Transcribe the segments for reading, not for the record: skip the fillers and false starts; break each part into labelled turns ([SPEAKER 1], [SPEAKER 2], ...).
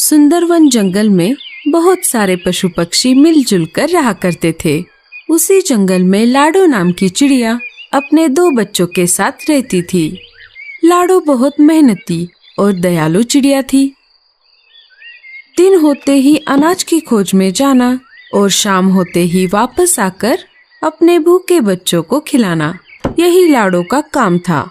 [SPEAKER 1] सुंदरवन जंगल में बहुत सारे पशु पक्षी मिलजुल कर रहा करते थे। उसी जंगल में लाडो नाम की चिड़िया अपने 2 बच्चों के साथ रहती थी। लाडो बहुत मेहनती और दयालु चिड़िया थी। दिन होते ही अनाज की खोज में जाना और शाम होते ही वापस आकर अपने भूखे बच्चों को खिलाना, यही लाडो का काम था।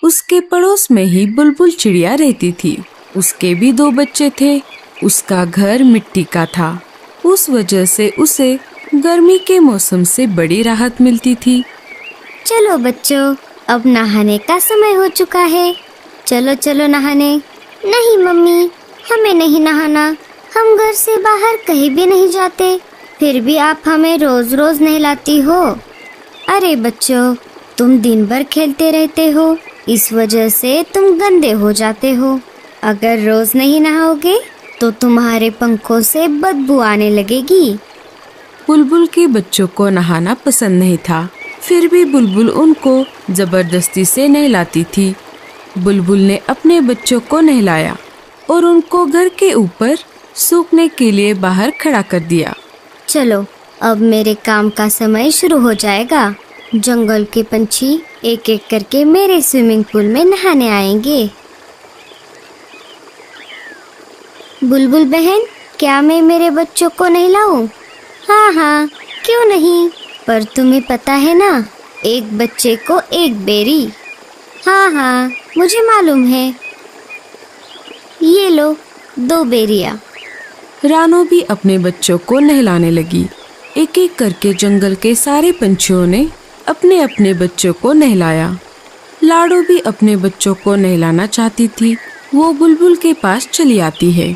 [SPEAKER 1] उसके पड़ोस में ही बुलबुल चिड़िया रहती थी। उसके भी 2 बच्चे थे। उसका घर मिट्टी का था। उस वजह से उसे गर्मी के मौसम से बड़ी राहत मिलती थी।
[SPEAKER 2] चलो बच्चों, अब नहाने का समय हो चुका है। चलो चलो नहाने। नहीं मम्मी, हमें नहीं नहाना। हम घर से बाहर कहीं भी नहीं जाते, फिर भी आप हमें रोज रोज नहलाती हो। अरे बच्चों, तुम दिन भर खेलते रहते हो, इस वजह से तुम गंदे हो जाते हो। अगर रोज नहीं नहाओगे तो तुम्हारे पंखों से बदबू आने लगेगी।
[SPEAKER 1] बुलबुल के बच्चों को नहाना पसंद नहीं था, फिर भी बुलबुल उनको जबरदस्ती से नहलाती थी। बुलबुल ने अपने बच्चों को नहलाया और उनको घर के ऊपर सूखने के लिए बाहर खड़ा कर दिया।
[SPEAKER 2] चलो, अब मेरे काम का समय शुरू हो जाएगा। जंगल के पंछी एक एक करके मेरे स्विमिंग पूल में नहाने आएंगे। बुलबुल बहन, क्या मैं मेरे बच्चों को नहलाऊं? हाँ हाँ, क्यों नहीं, पर तुम्हें पता है ना, एक बच्चे को एक बेरी। हाँ हाँ, मुझे मालूम है। ये लो 2 बेरियां।
[SPEAKER 1] रानो भी अपने बच्चों को नहलाने लगी। एक एक करके जंगल के सारे पंछियों ने अपने अपने बच्चों को नहलाया। लाडो भी अपने बच्चों को नहलाना चाहती थी। वो बुलबुल के पास चली आती है।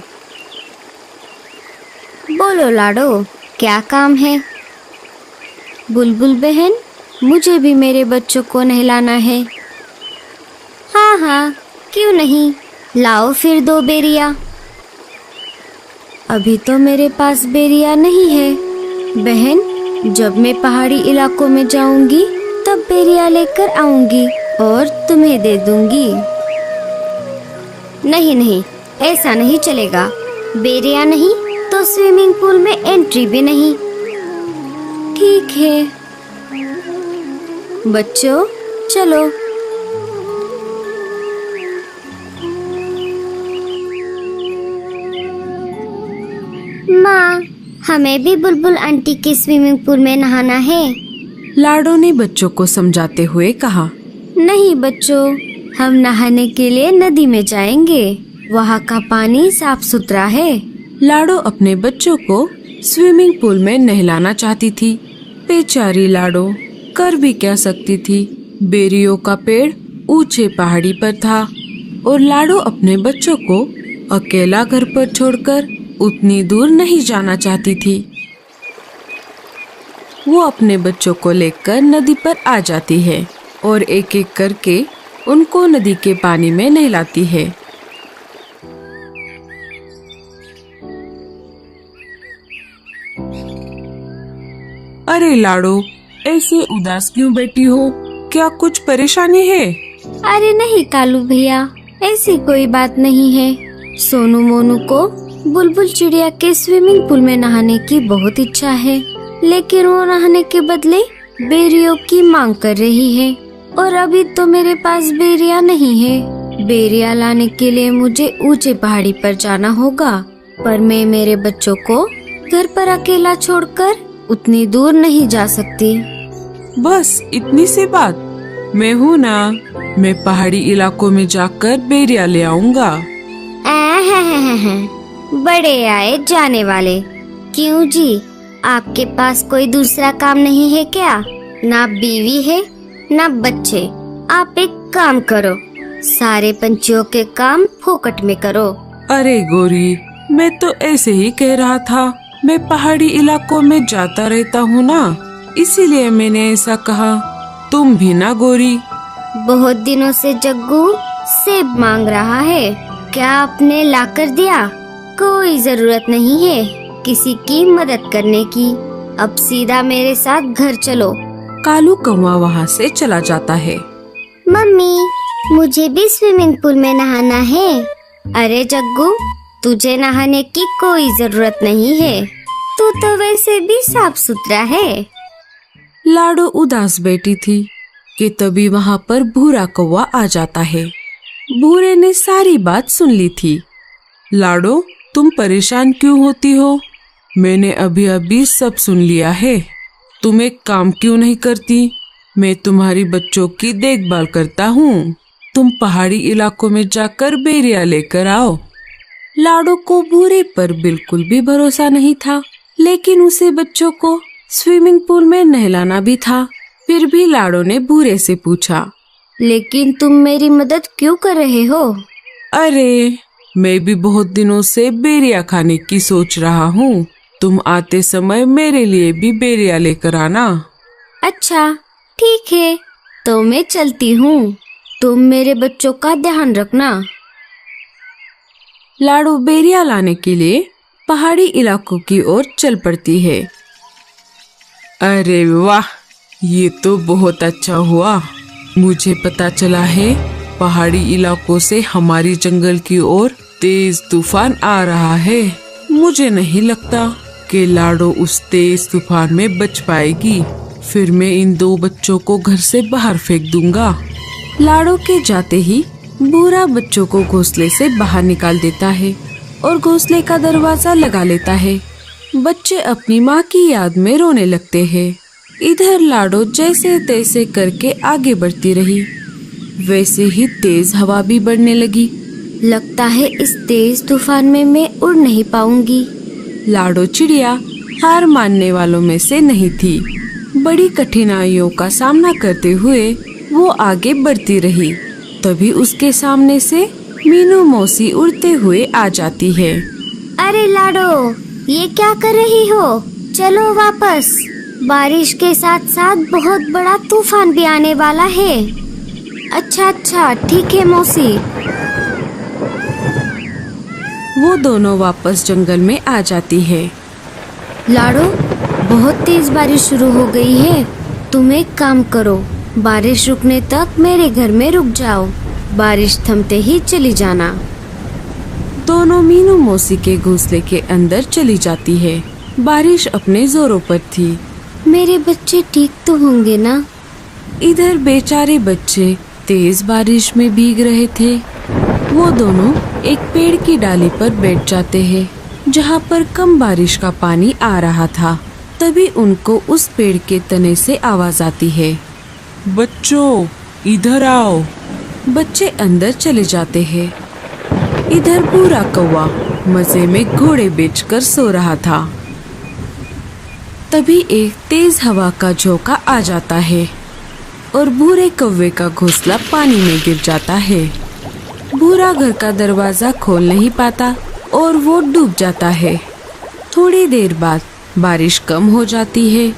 [SPEAKER 2] बोलो लाडो, क्या काम है? बुलबुल बहन, मुझे भी मेरे बच्चों को नहलाना है। हाँ हाँ, क्यों नहीं, लाओ फिर 2 बेरियां। अभी तो मेरे पास बेरिया नहीं है। बहन, जब मैं पहाड़ी इलाकों में जाऊंगी तब बेरिया लेकर आऊंगी और तुम्हें दे दूंगी। नहीं नहीं, ऐसा नहीं चलेगा। बेरिया नहीं तो स्विमिंग पूल में एंट्री भी नहीं। ठीक है बच्चों, चलो। माँ, हमें भी बुलबुल आंटी के स्विमिंग पूल में नहाना है।
[SPEAKER 1] लाडो ने बच्चों को समझाते हुए कहा।
[SPEAKER 2] नहीं बच्चों, हम नहाने के लिए नदी में जाएंगे। वहाँ का पानी साफ सुथरा है।
[SPEAKER 1] लाडो अपने बच्चों को स्विमिंग पूल में नहलाना चाहती थी। बेचारी लाडो कर भी क्या सकती थी। बेरियों का पेड़ ऊंचे पहाड़ी पर था और लाडो अपने बच्चों को अकेला घर पर छोड़कर उतनी दूर नहीं जाना चाहती थी। वो अपने बच्चों को लेकर नदी पर आ जाती है और एक एक करके उनको नदी के पानी में नहलाती है। अरे लाडो, ऐसे उदास क्यों बैठी हो? क्या कुछ परेशानी है?
[SPEAKER 2] अरे नहीं कालू भैया, ऐसी कोई बात नहीं है। सोनू मोनू को बुलबुल चिड़िया के स्विमिंग पूल में नहाने की बहुत इच्छा है, लेकिन वो नहाने के बदले बेरियों की मांग कर रही है और अभी तो मेरे पास बेरिया नहीं है। बेरिया लाने के लिए मुझे ऊंचे पहाड़ी पर जाना होगा, पर मैं मेरे बच्चों को घर पर अकेला छोड़कर उतनी दूर नहीं जा सकती।
[SPEAKER 1] बस इतनी सी बात, मैं हूँ ना, मैं पहाड़ी इलाकों में जाकर बेरिया ले आऊंगा।
[SPEAKER 2] बड़े आए जाने वाले। क्यों जी, आपके पास कोई दूसरा काम नहीं है क्या? ना बीवी है ना बच्चे। आप एक काम करो, सारे पंछियों के काम फोकट में करो।
[SPEAKER 1] अरे गोरी, मैं तो ऐसे ही कह रहा था। मैं पहाड़ी इलाकों में जाता रहता हूँ ना, इसीलिए मैंने ऐसा कहा। तुम भी ना गोरी।
[SPEAKER 2] बहुत दिनों से जग्गू सेब मांग रहा है, क्या आपने लाकर दिया? कोई जरूरत नहीं है किसी की मदद करने की। अब सीधा मेरे साथ घर चलो।
[SPEAKER 1] कालू कौवा वहाँ से चला जाता है।
[SPEAKER 2] मम्मी, मुझे भी स्विमिंग पूल में नहाना है। अरे जग्गू, तुझे नहाने की कोई जरूरत नहीं है, तू तो वैसे भी साफ सुथरा है।
[SPEAKER 1] लाडो उदास बैठी थी कि तभी वहाँ पर भूरा कौवा आ जाता है। भूरे ने सारी बात सुन ली थी। लाडो, तुम परेशान क्यों होती हो? मैंने अभी अभी सब सुन लिया है। तुम एक काम क्यों नहीं करती? मैं तुम्हारी बच्चों की देखभाल करता हूँ। तुम पहाड़ी इलाकों में जाकर बेरिया लेकर आओ। लाडो को भूरे पर बिल्कुल भी भरोसा नहीं था, लेकिन उसे बच्चों को स्विमिंग पूल में नहलाना भी था। फिर भी लाडो ने भूरे से पूछा,
[SPEAKER 2] लेकिन तुम मेरी मदद क्यों कर रहे हो?
[SPEAKER 1] अरे, मैं भी बहुत दिनों से बेरिया खाने की सोच रहा हूँ। तुम आते समय मेरे लिए भी बेरिया लेकर आना।
[SPEAKER 2] अच्छा, ठीक है, तो मैं चलती हूँ। तुम मेरे बच्चों का ध्यान रखना।
[SPEAKER 1] लाडो बेरिया लाने के लिए पहाड़ी इलाकों की ओर चल पड़ती है। अरे वाह, ये तो बहुत अच्छा हुआ। मुझे पता चला है पहाड़ी इलाकों से हमारी जंगल की ओर तेज तूफान आ रहा है। मुझे नहीं लगता कि लाडो उस तेज तूफान में बच पाएगी। फिर मैं इन दो बच्चों को घर से बाहर फेंक दूंगा। लाडो के जाते ही भूरा बच्चों को घोंसले से बाहर निकाल देता है और घोंसले का दरवाजा लगा लेता है। बच्चे अपनी माँ की याद में रोने लगते हैं। इधर लाडो जैसे तैसे करके आगे बढ़ती रही। वैसे ही तेज हवा भी बढ़ने लगी।
[SPEAKER 2] लगता है इस तेज तूफान में मैं उड़ नहीं पाऊंगी।
[SPEAKER 1] लाडो चिड़िया हार मानने वालों में से नहीं थी। बड़ी कठिनाइयों का सामना करते हुए वो आगे बढ़ती रही। तभी उसके सामने से मीनू मौसी उड़ते हुए आ जाती है।
[SPEAKER 2] अरे लाडो, ये क्या कर रही हो? चलो वापस। बारिश के साथ साथ बहुत बड़ा तूफान भी आने वाला है। अच्छा, ठीक है मौसी।
[SPEAKER 1] वो दोनों वापस जंगल में आ जाती है।
[SPEAKER 2] लाडो, बहुत तेज बारिश शुरू हो गई है। तुम एक काम करो, बारिश रुकने तक मेरे घर में रुक जाओ। बारिश थमते ही चली जाना।
[SPEAKER 1] दोनों मीनू मौसी के घोंसले के अंदर चली जाती है। बारिश अपने जोरों पर थी।
[SPEAKER 2] मेरे बच्चे ठीक तो होंगे ना?
[SPEAKER 1] इधर बेचारे बच्चे तेज बारिश में भीग रहे थे। वो दोनों एक पेड़ की डाली पर बैठ जाते हैं, जहाँ पर कम बारिश का पानी आ रहा था। तभी उनको उस पेड़ के तने से आवाज आती है, बच्चों इधर आओ। बच्चे अंदर चले जाते हैं। इधर भूरा कौवा मजे में घोड़े बेचकर सो रहा था। तभी एक तेज हवा का झोंका आ जाता है और भूरे कौवे का घोंसला पानी में गिर जाता है। भूरा घर का दरवाजा खोल नहीं पाता और वो डूब जाता है। थोड़ी देर बाद बारिश कम हो जाती है।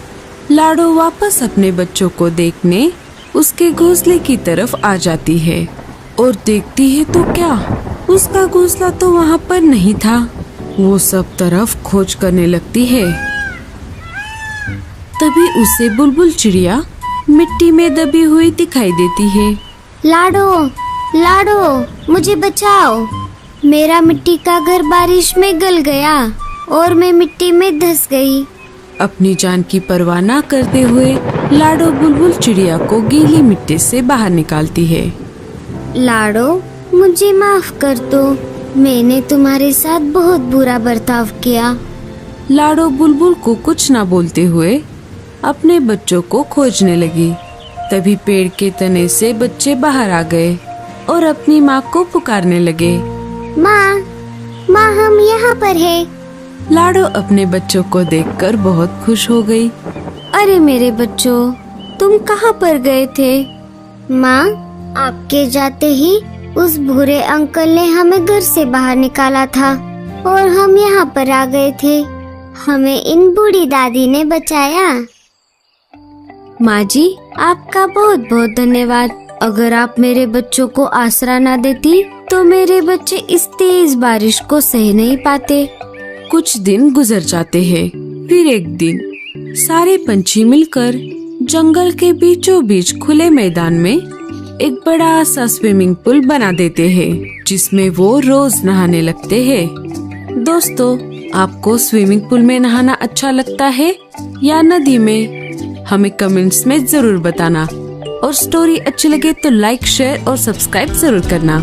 [SPEAKER 1] लाडो वापस अपने बच्चों को देखने उसके घोंसले की तरफ आ जाती है और देखती है तो क्या, उसका घोंसला तो वहाँ पर नहीं था। वो सब तरफ खोज करने लगती है। तभी उसे बुलबुल चिड़िया मिट्टी में दबी हुई दिखाई देती है।
[SPEAKER 2] लाडो, मुझे बचाओ। मेरा मिट्टी का घर बारिश में गल गया और मैं मिट्टी में धंस गई।
[SPEAKER 1] अपनी जान की परवाह न करते हुए लाडो बुलबुल चिड़िया को गीली मिट्टी से बाहर निकालती है।
[SPEAKER 2] लाडो, मुझे माफ कर दो। मैंने तुम्हारे साथ बहुत बुरा बर्ताव किया।
[SPEAKER 1] लाडो बुलबुल को कुछ न बोलते हुए अपने बच्चों को खोजने लगी। तभी पेड़ के तने से बच्चे बाहर आ गए और अपनी माँ को पुकारने लगे,
[SPEAKER 2] माँ, हम यहाँ पर है।
[SPEAKER 1] लाडो अपने बच्चों को देखकर बहुत खुश हो गई।
[SPEAKER 2] अरे मेरे बच्चों, तुम कहाँ पर गए थे? माँ, आपके जाते ही उस भूरे अंकल ने हमें घर से बाहर निकाला था और हम यहाँ पर आ गए थे। हमें इन बूढ़ी दादी ने बचाया। माँ जी, आपका बहुत बहुत धन्यवाद। अगर आप मेरे बच्चों को आसरा ना देती तो मेरे बच्चे इस तेज बारिश को सह नहीं पाते।
[SPEAKER 1] कुछ दिन गुजर जाते हैं। फिर एक दिन सारे पंछी मिलकर जंगल के बीचों बीच खुले मैदान में एक बड़ा सा स्विमिंग पूल बना देते हैं जिसमें वो रोज नहाने लगते हैं। दोस्तों, आपको स्विमिंग पूल में नहाना अच्छा लगता है या नदी में? हमें कमेंट्स में जरूर बताना और स्टोरी अच्छी लगे तो लाइक, शेयर और सब्सक्राइब जरूर करना।